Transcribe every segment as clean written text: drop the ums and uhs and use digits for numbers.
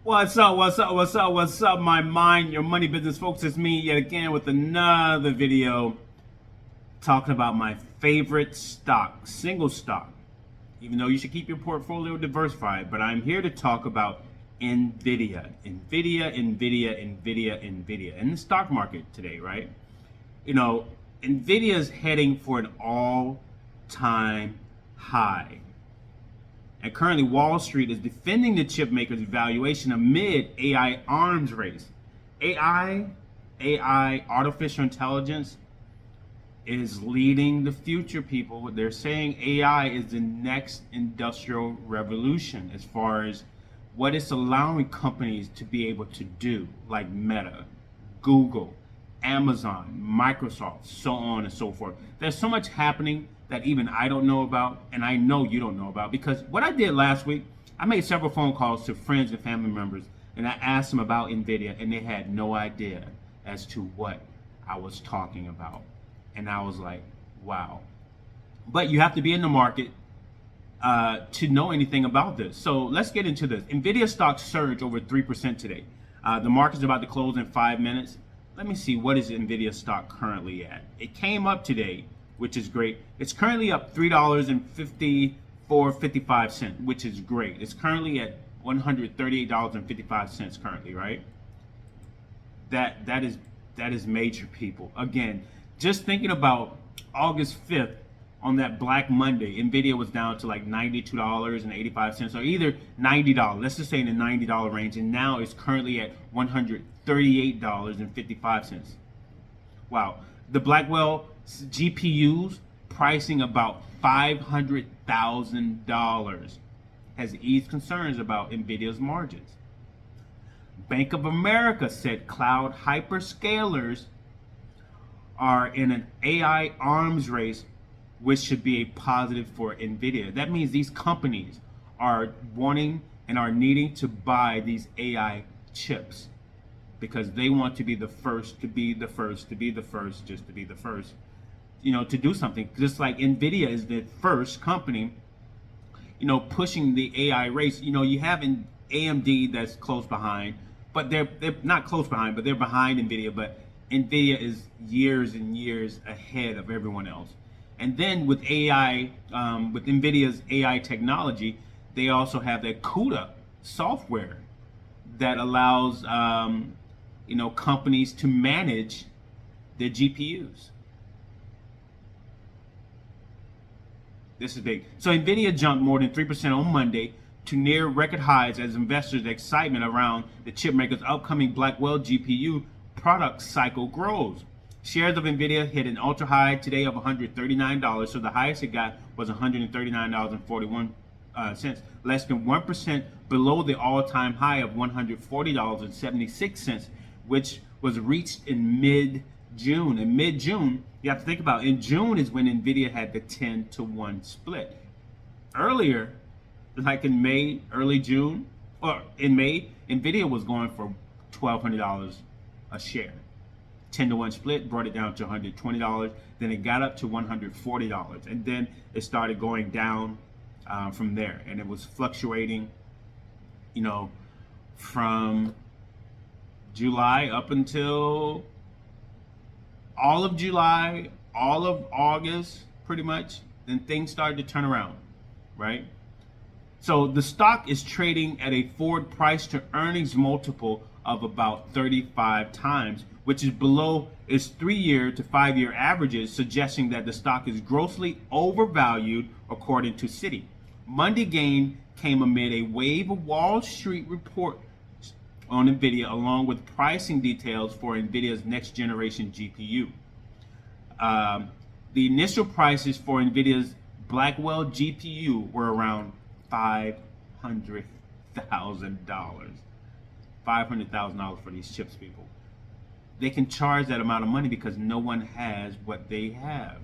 What's up? What's up? What's up? What's up, my mind, your money business folks? It's me yet again with another video talking about my favorite stock, single stock. Even though you should keep your portfolio diversified, but I'm here to talk about Nvidia. Nvidia in the stock market today, right? You know, Nvidia is heading for an all-time high. And currently, Wall Street is defending the chip maker's valuation amid AI arms race. AI, artificial intelligence, is leading the future, people. They're saying AI is the next industrial revolution as far as what it's allowing companies to be able to do, like Meta, Google, Amazon, Microsoft, so on and so forth. There's so much happening that even I don't know about, and I know you don't know about, because what I did last week, I made several phone calls to friends and family members, and I asked them about Nvidia, and they had no idea as to what I was talking about. And I was like, wow. But you have to be in the market to know anything about this. So let's get into this. Nvidia stock surged over 3% today. The market's about to close in 5 minutes. Let me see, what is Nvidia stock currently at? It came up today, which is great. It's currently up $3.55, which is great. It's currently at $138.55 currently, right? That is major, people. Again, just thinking about August 5th, on that Black Monday, Nvidia was down to like $92.85, or either $90. Let's just say in the $90 range, and now it's currently at $138.55. Wow. The Blackwell GPUs pricing about $500,000 has eased concerns about Nvidia's margins. Bank of America said cloud hyperscalers are in an AI arms race, which should be a positive for Nvidia. That means these companies are wanting and are needing to buy these AI chips because they want to be the first, to be the first, to be the first, just to be the first, to do something. Just like Nvidia is the first company, pushing the AI race. You have an AMD that's close behind, but they're not close behind, but they're behind Nvidia. But Nvidia is years and years ahead of everyone else. And then with AI, with Nvidia's AI technology, they also have that CUDA software that allows companies to manage their GPUs. This is big. So Nvidia jumped more than 3% on Monday to near record highs as investors' excitement around the chipmaker's upcoming Blackwell GPU product cycle grows. Shares of Nvidia hit an ultra high today of $139, so the highest it got was $139.41, less than 1% below the all-time high of $140.76, which was reached in mid-June. In mid-June, you have to think about, in June is when Nvidia had the 10-to-1 split. Earlier, like in May, early June, or in May, Nvidia was going for $1,200 a share. 10-to-1 split brought it down to $120. Then it got up to $140, and then it started going down from there. And it was fluctuating, from July up until all of July, all of August, pretty much. Then things started to turn around, right? So the stock is trading at a forward price to earnings multiple of about 35 times, which is below its 3-year to 5-year averages, suggesting that the stock is grossly overvalued, according to Citi. Monday gain came amid a wave of Wall Street reports on Nvidia, along with pricing details for Nvidia's next generation GPU. The initial prices for Nvidia's Blackwell GPU were around $500,000. $500,000 for these chips, people. They can charge that amount of money because no one has what they have.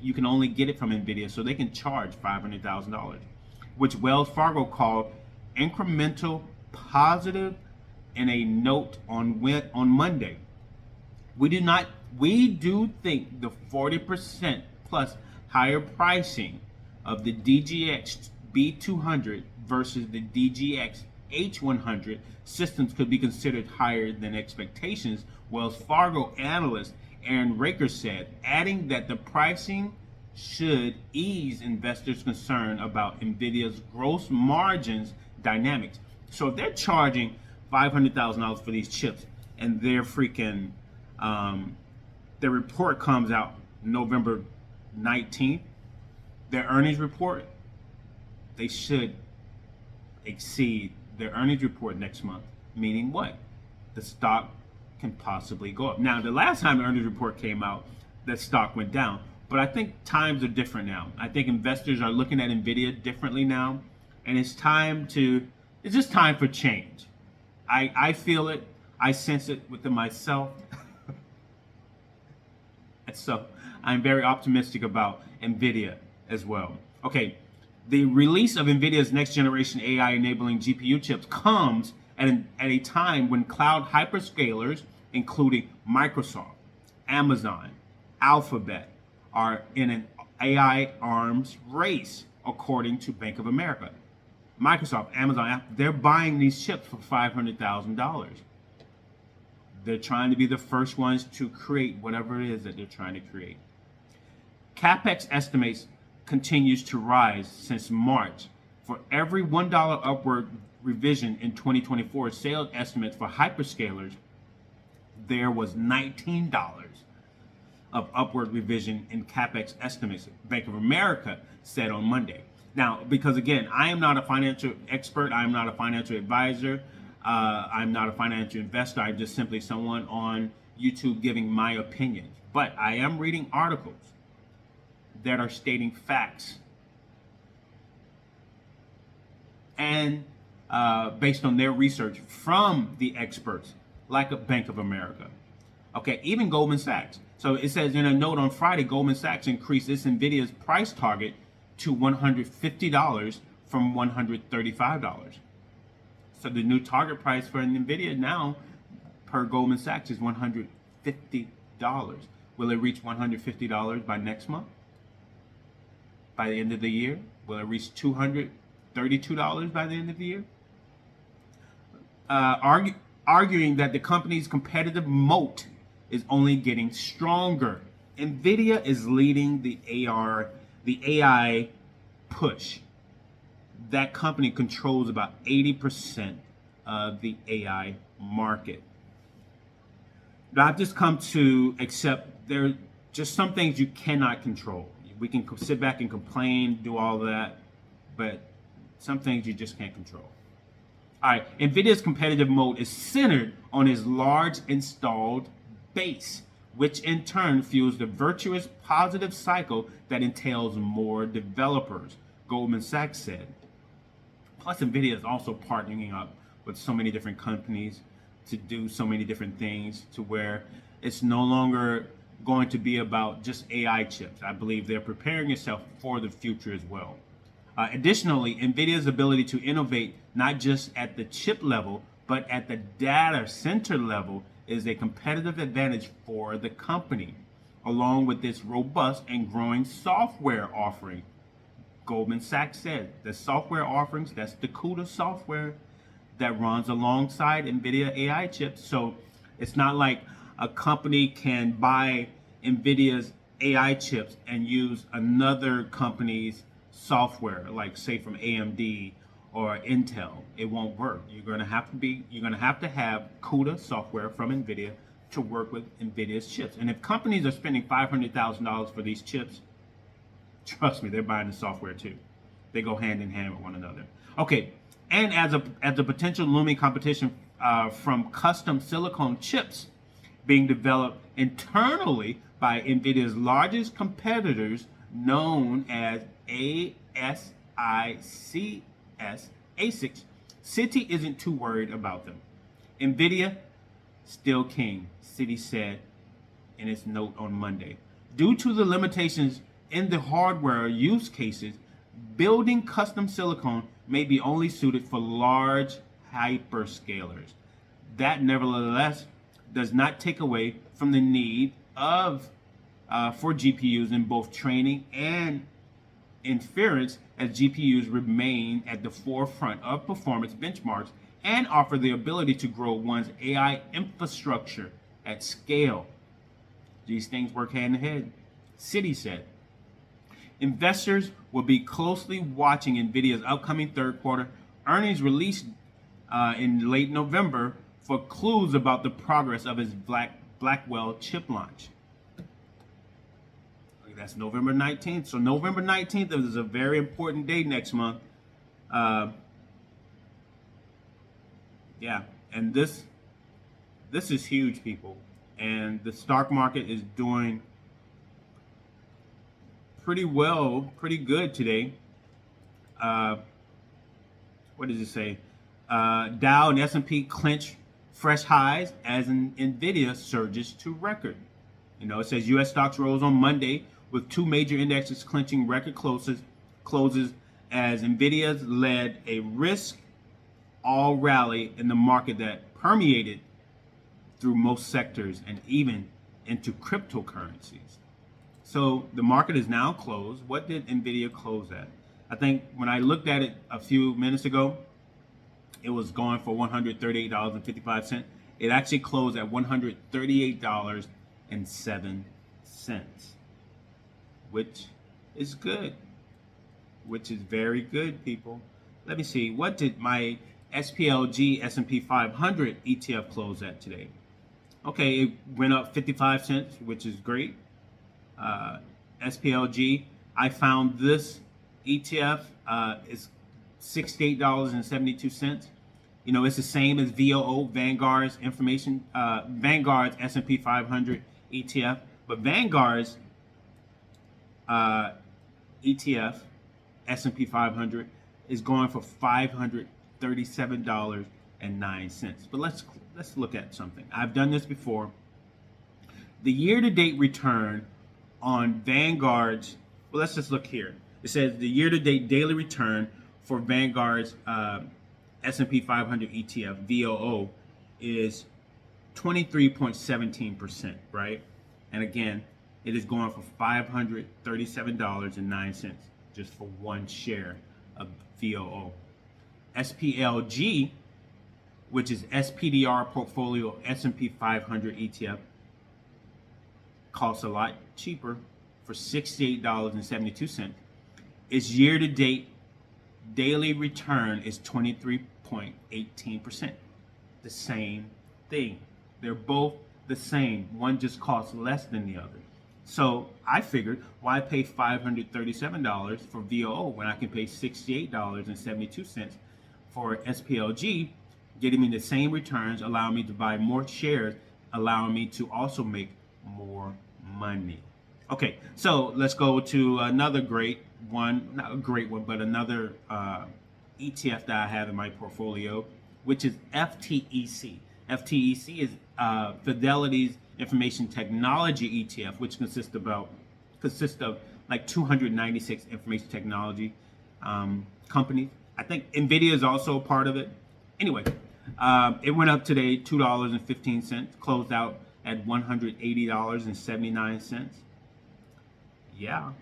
You can only get it from Nvidia, so they can charge $500,000, which Wells Fargo called incremental positive in a note on Monday. We do think the 40% plus higher pricing of the DGX B200 versus the DGX H100 systems could be considered higher than expectations, Wells Fargo analyst Aaron Raker said, adding that the pricing should ease investors' concern about Nvidia's gross margins dynamics. So if they're charging $500,000 for these chips and they're freaking, their report comes out November 19th, their earnings report, they should exceed their earnings report next month. Meaning what? The stock can possibly go up. Now, the last time the earnings report came out, the stock went down. But I think times are different now. I think investors are looking at Nvidia differently now, and it's just time for change. I feel it. I sense it within myself. And so I'm very optimistic about Nvidia as well. Okay, the release of Nvidia's next generation AI enabling GPU chips comes at a time when cloud hyperscalers, including Microsoft, Amazon, Alphabet, are in an AI arms race, according to Bank of America. Microsoft, Amazon, they're buying these chips for $500,000. They're trying to be the first ones to create whatever it is that they're trying to create. CapEx estimates continues to rise since March. For every $1 upward revision in 2024 sales estimates for hyperscalers, there was $19 of upward revision in CapEx estimates, Bank of America said on Monday. Now, because again, I am not a financial expert, I am not a financial advisor, I'm not a financial investor, I'm just simply someone on YouTube giving my opinions. But I am reading articles that are stating facts and based on their research from the experts like a Bank of America. Okay, even Goldman Sachs. So it says in a note on Friday, Goldman Sachs increased its Nvidia's price target to $150 from $135. So the new target price for Nvidia now, per Goldman Sachs, is $150. Will it reach $150 by next month? By the end of the year? Will it reach $232 by the end of the year? Arguing that the company's competitive moat is only getting stronger. Nvidia is leading the AI push. That company controls about 80% of the AI market. Now, I've just come to accept there are just some things you cannot control. We can sit back and complain, do all that, but some things you just can't control. All right, Nvidia's competitive moat is centered on its large installed base, which in turn fuels the virtuous positive cycle that entails more developers, Goldman Sachs said. Plus, Nvidia is also partnering up with so many different companies to do so many different things to where it's no longer going to be about just AI chips. I believe they're preparing itself for the future as well. Additionally, Nvidia's ability to innovate not just at the chip level, but at the data center level is a competitive advantage for the company, along with its robust and growing software offering. Goldman Sachs said the software offerings, that's the CUDA software that runs alongside NVIDIA AI chips. So it's not like a company can buy NVIDIA's AI chips and use another company's software, like say from AMD or Intel. It won't work. You're gonna have to have CUDA software from NVIDIA to work with NVIDIA's chips. And if companies are spending $500,000 for these chips, trust me, they're buying the software too. They go hand in hand with one another. Okay, and as a potential looming competition from custom silicon chips being developed internally by NVIDIA's largest competitors, known as ASICs, Citi isn't too worried about them. NVIDIA, still king, Citi said in its note on Monday. Due to the limitations in the hardware use cases, building custom silicon may be only suited for large hyperscalers. That, nevertheless, does not take away from the need for GPUs in both training and inference as GPUs remain at the forefront of performance benchmarks and offer the ability to grow one's AI infrastructure at scale. These things work hand in hand. Citi said. Investors will be closely watching Nvidia's upcoming third quarter earnings release in late November for clues about the progress of its Blackwell chip launch. That's November 19th. So November 19th is a very important day next month. Yeah, and this is huge, people. And the stock market is doing pretty well, pretty good today. What does it say? Dow and S&P clinch fresh highs as Nvidia surges to record. You know, it says U.S. stocks rose on Monday with two major indexes clinching record closes as Nvidia led a risk-all rally in the market that permeated through most sectors and even into cryptocurrencies. So the market is now closed. What did Nvidia close at? I think when I looked at it a few minutes ago, it was going for $138.55. It actually closed at $138.07, which is good, which is very good, people. Let me see. What did my SPLG S&P 500 ETF close at today? Okay, it went up 55 cents, which is great. SPLG, I found this ETF is $68.72. You know, it's the same as VOO, Vanguard's Vanguard's S&P 500 ETF, but Vanguard's ETF S&P 500 is going for $537.09. But let's look at something. I've done this before. The year-to-date return on Vanguard's, well, let's just look here. It says the year-to-date daily return for Vanguard's S&P 500 ETF, VOO, is 23.17%, right? And again, it is going for $537.09 just for one share of VOO. SPLG, which is SPDR portfolio S&P 500 ETF, costs a lot cheaper for $68.72. Its year-to-date daily return is 23.18%. The same thing. They're both the same. One just costs less than the other. So I figured, why pay $537 for VOO when I can pay $68.72 for SPLG, getting me the same returns, allowing me to buy more shares, allowing me to also make more money. Okay, so let's go to another great one, not a great one, but another ETF that I have in my portfolio, which is FTEC. FTEC is Fidelity's Information Technology ETF, which consists of like 296 information technology companies. I think Nvidia is also a part of it. Anyway, it went up today $2.15, closed out at $180.79. Yeah.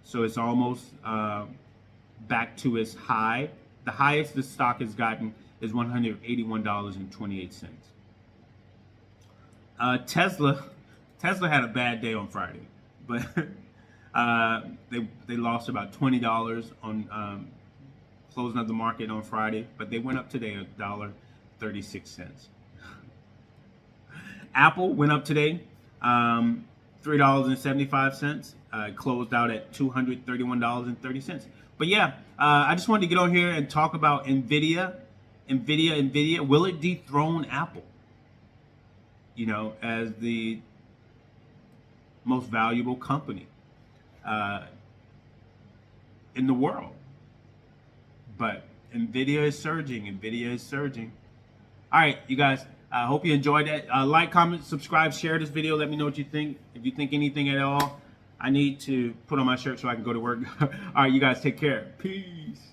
So it's almost back to its high. The highest the stock has gotten is $181.28. Tesla had a bad day on Friday, but they lost about $20 on closing of the market on Friday, but they went up today $1.36. Apple went up today $3.75. Closed out at $231.30. But yeah, I just wanted to get on here and talk about Nvidia. Will it dethrone Apple? You know, as the most valuable company in the world. But Nvidia is surging. All right, you guys. I hope you enjoyed that. Like, comment, subscribe, share this video. Let me know what you think. If you think anything at all, I need to put on my shirt so I can go to work. All right, you guys take care. Peace.